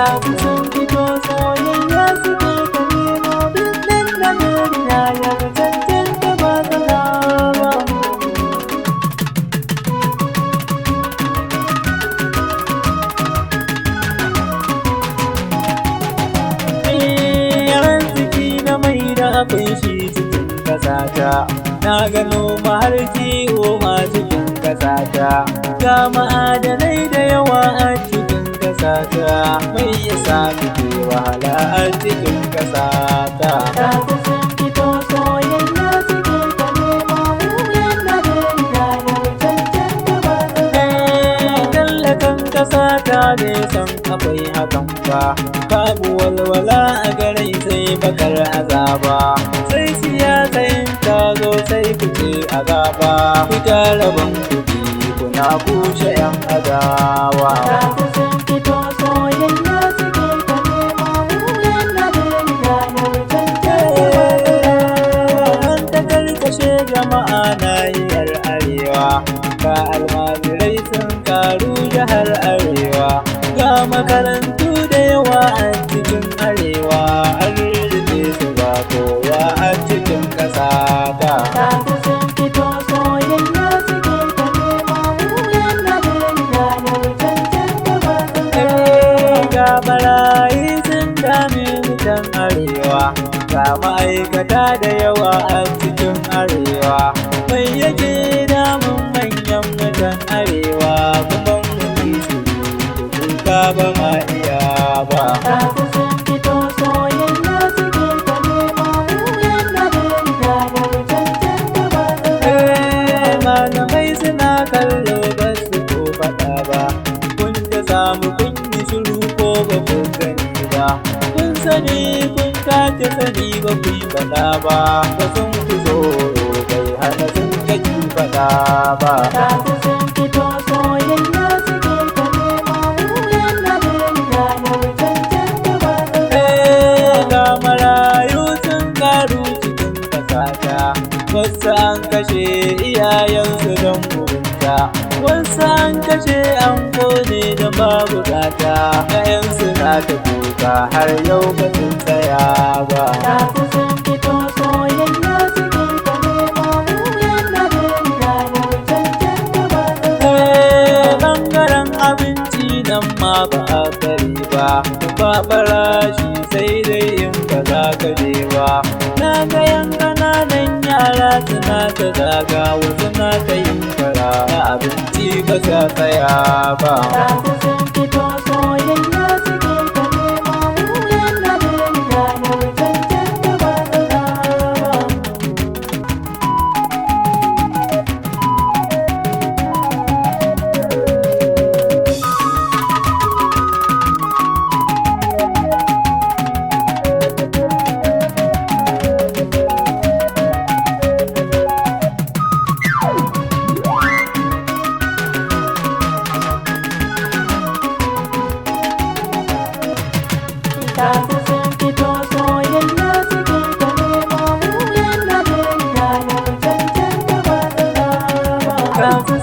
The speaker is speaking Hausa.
ga su sun fito soyayya suke ta nemo birnin da duniya ya cancanta ba zana ba. Arziki na mai da akwai shi cikin ƙasata, na gano maharci ma cikin ƙasata, ga ma'adanai da yawa a cikin ƙasata, mai yasa muke wahala a cikin ƙasata. Ga su sun fito soyayya suke ta nemo wuyan na duniya ya cancanta ba zana. Tallakan ƙasata bai san akwai hakan ba, babu walwala a garai sai bakar azaba, sai siyasa in ta zo sai kuce a gaba, fita rabon kuɗi kuna kushe 'yan adawa. Ga su sun fito soyayya suke ta nemo wuyan na duniya ya cancanta ba zana. An ta karkashe jama'a nahiyar arewa, ga almajirai sun karu jihar arewa, ga makarantu da yawa a cikin arewa, an rufe su ba kowa a cikin ƙasata. Ga su sun fito soyayya suke ta nemo wuyan na duniya ya cancanta ba zana. Ga barayi sun dame mutan arewa, ga ma'aikata da yawa a cikin arewa, mai yake damun manyan mutan arewa, kuma mun yi shiru kuka ba ma iya ba. Ga su sun fito soyayya suke ta nemo wuyan na duniya ya cancanta ba zana. Malamai suna kallo ba su ko faɗa ba, kun ta samu kun yi shiru ko ba ku gani ba, kun sani kun kace sani ba ku yi faɗa ba, ba sun ku tsoro bai hana sun kaji faɗa ba. Ga su sun fito soyayya suke ta nemo wuyan na duniya ya cancanta ba zana. Ga marayu sun karu cikin ƙasata, wasu an kashe iyayensu don mugunta, wasu an kashe an kone don babu gata, 'ya'yansu na ta kuka har yau ba su tsaya ba. Ga su sun fito soyayya suke ta nemo wuyan na duniya ya cancanta ba zana. Ɓangaren abinci nan ma ba a kari ba, ba farashi sai dai in ba za ka je ba, na ga yan ƙananan yara suna ta zaga, wasu na ta yin fara abinci ba sa tsaya ba. Ga su sun fito soyayya suke ta nemo wuyan na duniya ya cancanta ba zana ba. Ga su sun fito soyayya suke ta nemo wuyan na duniya ya cancanta ba zana ba. Ga su